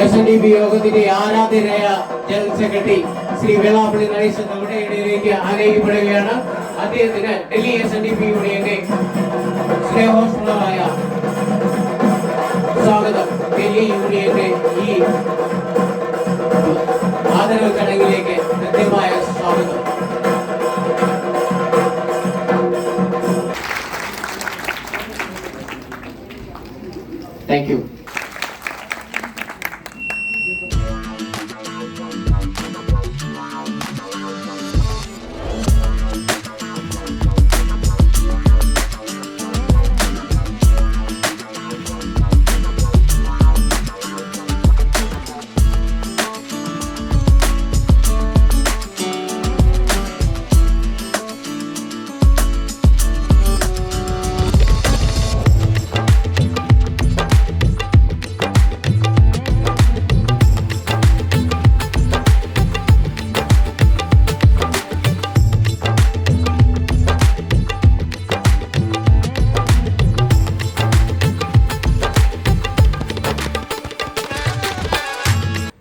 SNDP യോഗത്തിന്റെ ആരാധ്യരായ general secretary Shri Vellappally Natesan നമ്മുടെ ഇടയിലേക്ക് ആനയിക്കപ്പെടുകയാണ്. അദ്ദേഹത്തിന് ഡൽഹി SNDP യൂണിയന്റെ സ്നേഹോഷ്മളമായ സ്വാഗതം. ഡൽഹി യൂണിയന്റെ ഈ ആദരവ് ചടങ്ങിലേക്ക് കൃത്യമായ സ്വാഗതം. Thank you.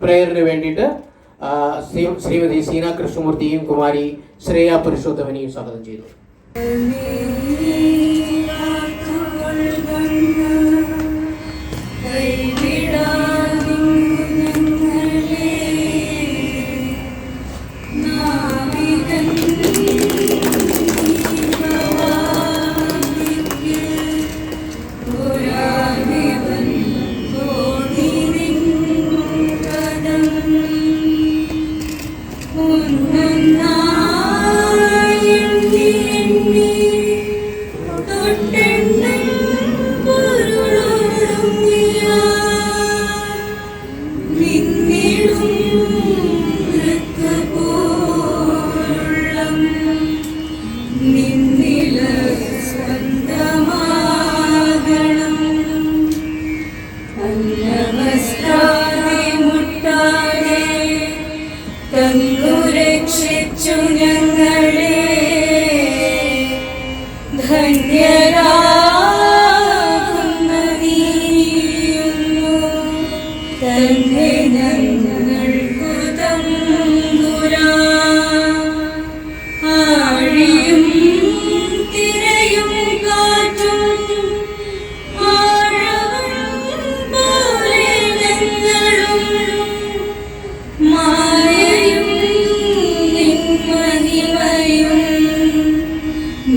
പ്രേയറിന് വേണ്ടിയിട്ട് ശ്രീമതി സീന കൃഷ്ണമൂർത്തിയും കുമാരി ശ്രേയ പുരുഷോത്തമനെയും സ്വാഗതം ചെയ്തു.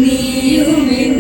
നീയുമെൻ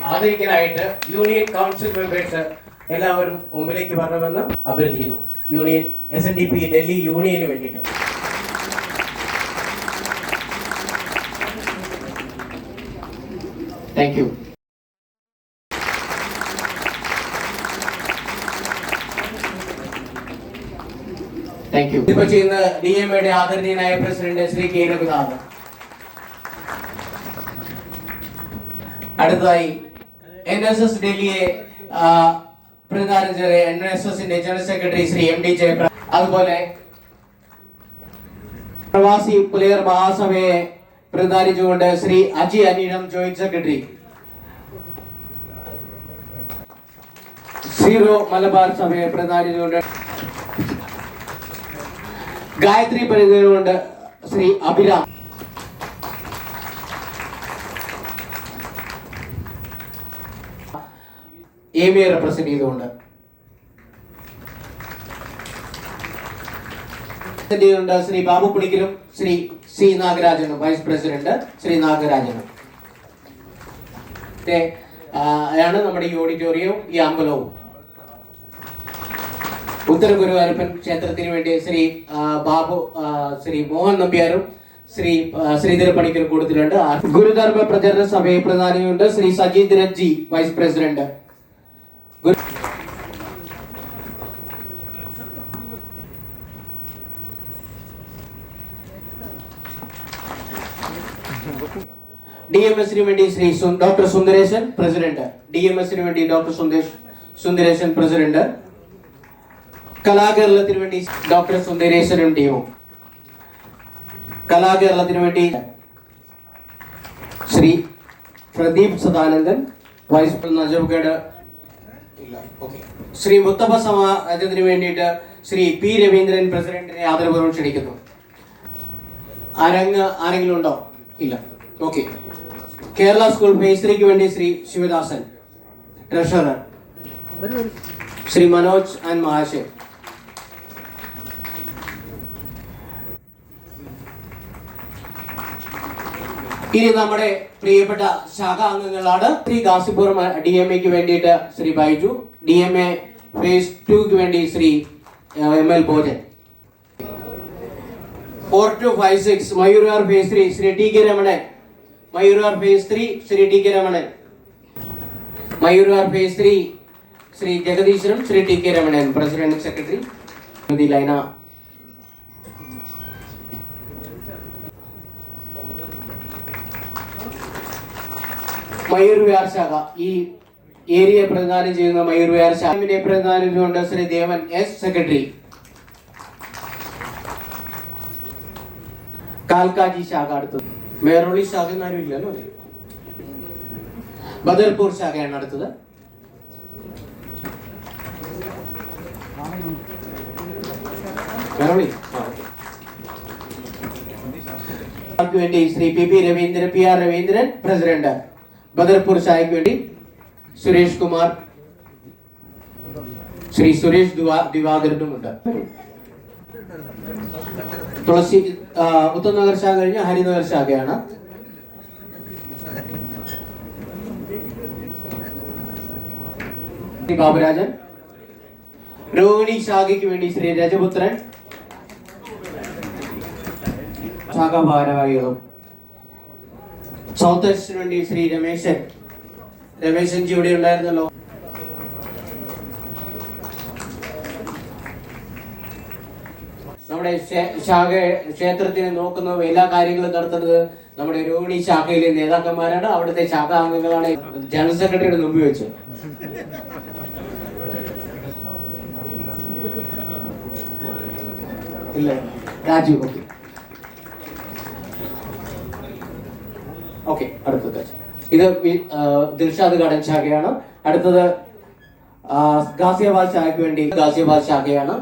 ആദരിക്കാനായിട്ട് യൂണിയൻ കൗൺസിൽ മെമ്പേഴ്സ് എല്ലാവരും മുമ്പിലേക്ക് വരണമെന്ന് അഭ്യർത്ഥിക്കുന്നു. യൂണിയൻ SNDP ഡൽഹി യൂണിയന് വേണ്ടിയിട്ട്. Thank you. Thank you. ഇപ്പൊ ചെയ്യുന്ന DMAയുടെ ആദരണീയനായ പ്രസിഡന്റ് ശ്രീ K. രഘുനാഥ്. അടുത്തതായി NSS ഡൽഹിയെ പ്രതിനിധാനം ചെയ്ത NSSന്റെ general secretary Shri MD Jayaprakash, അതുപോലെ പ്രവാസി പുലയർ മഹാസഭയെ പ്രതിനിധാനിച്ചുകൊണ്ട് ശ്രീ അജി അനീനം ജോയിന്റ് സെക്രട്ടറി, സീറോ മലബാർ സഭയെ പ്രതിനിധാനിച്ചുകൊണ്ട് ഗായത്രി പ്രതിനിധിച്ചുകൊണ്ട് ശ്രീ അഭിരാം, AMA റെപ്രസെന്റ് ചെയ്തുകൊണ്ട് ശ്രീ ബാബു പുളിക്കലും ശ്രീ C. നാഗരാജനും വൈസ് പ്രസിഡന്റ് ശ്രീ നാഗരാജനും ആണ് നമ്മുടെ ഈ ഓഡിറ്റോറിയവും ഈ അമ്പലവും. ഉത്തര ഗുരുവായൂരപ്പൻ ക്ഷേത്രത്തിന് വേണ്ടി ശ്രീ ബാബു, ശ്രീ മോഹൻ നമ്പ്യാരും ശ്രീ ശ്രീധര പണിക്കർ കൊടുത്തിട്ടുണ്ട്. ഗുരുധർമ്മ പ്രചരണ സഭയെ പ്രധാനിയുണ്ട് Shri Sajeendran G. Vice president. DMSന് വേണ്ടി ശ്രീ ഡോക്ടർ സുന്ദരേശൻ പ്രസിഡന്റ്. DMSന് വേണ്ടി ഡോക്ടർ സുന്ദരേശൻ പ്രസിഡന്റ്. കലാകേരളത്തിന് വേണ്ടി ഡോക്ടർ സുന്ദരേശനും ടീമും. കലാകേരളത്തിന് വേണ്ടി ശ്രീ പ്രദീപ് സദാനന്ദൻ വൈസ് പ്രസിഡന്റ്. ശ്രീ മുത്തപ്പ സമാജത്തിന് വേണ്ടിയിട്ട് ശ്രീ P. രവീന്ദ്രൻ പ്രസിഡന്റിനെ ആദരപൂർവ്വം ക്ഷണിക്കുന്നു. ആരെങ്കിലും ഉണ്ടോ? ഇല്ല. ഓക്കെ. കേരള സ്കൂൾ ഫേസ് 3ക്ക് വേണ്ടി ശ്രീ ശിവദാസൻ ട്രഷറർ, ശ്രീ മനോജ് ആൻഡ് മഹാശയ്. ഇനി നമ്മുടെ പ്രിയപ്പെട്ട ശാഖാ അംഗങ്ങളാണ്. ശ്രീ ഗാസിപൂർ DMAക്ക് വേണ്ടിയിട്ട് ശ്രീ ബൈജു, DMA ഫേസ് 2ക്ക് വേണ്ടി Shri ML Bhojan, 4 to 5, 6 Mayurvar phase 3 Shri TK Ramanan, Mayurvar phase 3 Shri TK Ramanan, Mayurvar phase 3 Shri Jagadeeswaram Shri TK Ramanan president secretary ലൈന. മയൂർവിഹാർ ശാഖ ഈ ഏരിയ പ്രതിദാനം ചെയ്യുന്ന മയൂർവിഹാർ ശാഖയെ പ്രതിദാനം ചെയ്തുകൊണ്ട് ശ്രീ ദേവൻ S. സെക്രട്ടറി. കാൽക്കാജി ശാഖ അടുത്തത്. മേറോളി ശാഖ എന്നാരും ഇല്ലല്ലോ അല്ലേ? ബദർപൂർ ശാഖയാണ് അടുത്തത്. മേറോളി വേണ്ടി Shri PP Raveendran, PR Raveendran president. Badarpur ശാഖയ്ക്ക് വേണ്ടി സുരേഷ് കുമാർ, ശ്രീ സുരേഷ് ദിവാകരനുമുണ്ട്. തുളസി ഉത്തംനഗർ ശാഖ കഴിഞ്ഞ ഹരിനഗർ ശാഖയാണ്. ബാബുരാജൻ. രോഹിണി ശാഖയ്ക്ക് വേണ്ടി ശ്രീ രജപുത്രൻ, ശാഖാ ഭാരവാഹികളും. സൗത്ത് വെസ്റ്റിന് വേണ്ടി ശ്രീ രമേശൻ ജി ഇവിടെ ഉണ്ടായിരുന്നല്ലോ. നമ്മുടെ ക്ഷേത്രത്തിനെ നോക്കുന്ന എല്ലാ കാര്യങ്ങളും നടത്തുന്നത് നമ്മുടെ രോഹിണി ശാഖയിലെ നേതാക്കന്മാരാണ്. അവിടുത്തെ ശാഖാ അംഗങ്ങളാണ് ജനറൽ സെക്രട്ടറിയുടെ മുമ്പിൽ വെച്ച്. ഇല്ല രാജീവ്. ഓക്കെ. അടുത്തത് ഇത് ദിൽഷാദ് ഗാർഡൻ ശാഖയാണ്. അടുത്തത് ഗാസിയാബാദ് ശാഖയ്ക്ക് വേണ്ടി ഗാസിയാബാദ് ശാഖയാണ്.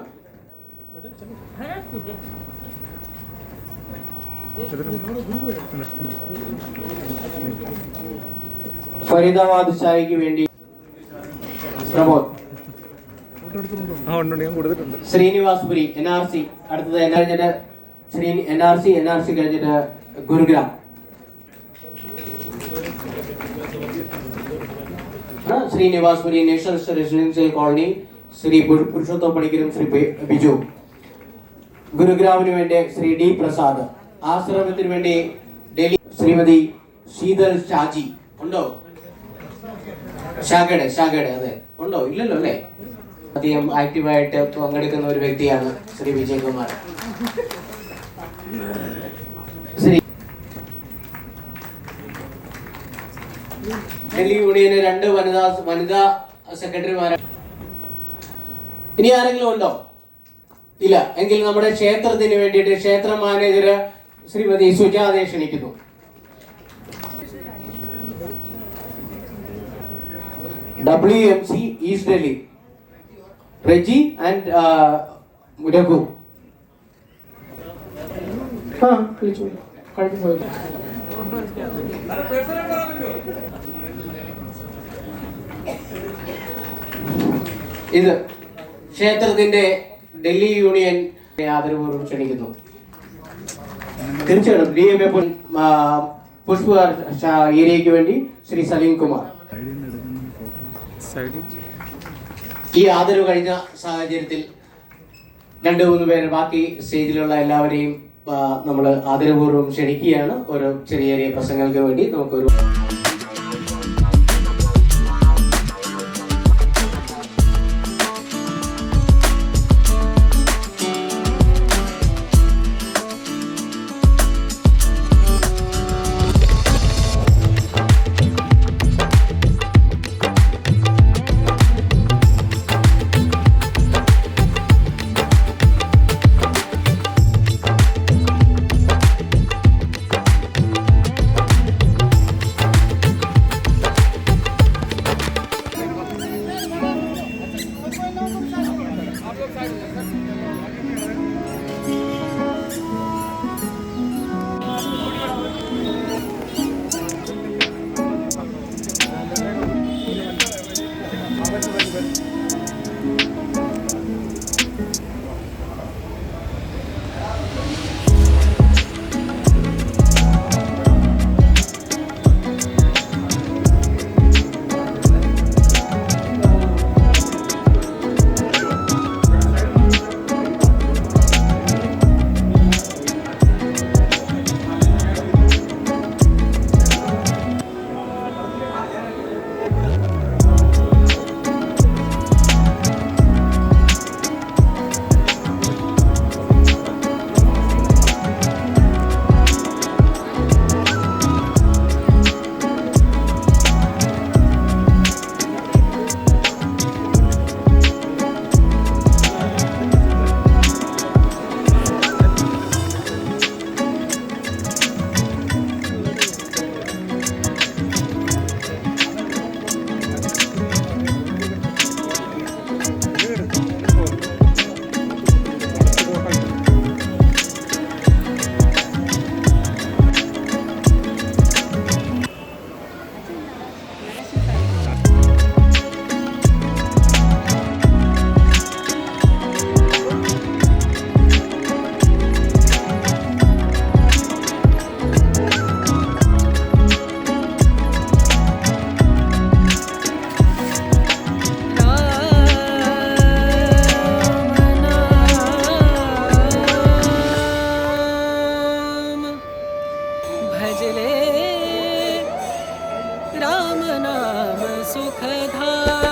ഫരീദാബാദ് ശാഖയ്ക്ക് വേണ്ടി പ്രമോദ്. ശ്രീനിവാസ്പുരി NRC. അടുത്തത് NRC കഴിഞ്ഞിട്ട് Gurugram. Srinivaspuri national residential colony Shri Purushottam പണിക്കരും ശ്രീ ബിജു. ഗുരുഗ്രാമിന് വേണ്ടി ശ്രീ ഡി പ്രസാദ്. ആശ്രമത്തിന് വേണ്ടി ഡൽഹി ശ്രീമതി ശീതൽ ഷാജി. ഉണ്ടോ? ഷാഗഡ് അതെ ഉണ്ടോ? ഇല്ലല്ലോ അല്ലേ? അധികം ആക്റ്റീവായിട്ട് പങ്കെടുക്കുന്ന ഒരു വ്യക്തിയാണ് ശ്രീ വിജയകുമാർ. ശ്രീ ഡൽഹി യൂണിയന് 2 വനിതാ സെക്രട്ടറിമാരാണ്. ഇനി ആരെങ്കിലും ഉണ്ടോ? ഇല്ല. എങ്കിൽ നമ്മുടെ ക്ഷേത്രത്തിന് വേണ്ടിയിട്ട് ക്ഷേത്ര മാനേജർ ശ്രീമതി സുജാതയെ ക്ഷണിക്കുന്നു. WMC East Delhi, Reggie and Raghu. ഇത് ക്ഷേത്രത്തിന്റെ ഡൽഹി യൂണിയൻ ആദരപൂർവ്വം ക്ഷണിക്കുന്നു. തീർച്ചയായിട്ടും DMA പുഷ്പ ഏരിയയ്ക്ക് വേണ്ടി ശ്രീ സലീം കുമാർ. ഈ ആദരവ് കഴിഞ്ഞ സാഹചര്യത്തിൽ 2-3 പേര് ബാക്കി സ്റ്റേജിലുള്ള എല്ലാവരെയും നമ്മൾ ആദരപൂർവ്വം ക്ഷണിക്കുകയാണ്. ഓരോ ചെറിയ ചെറിയ പ്രസംഗങ്ങൾക്ക് വേണ്ടി നമുക്കൊരു राम नाम सुखधाम।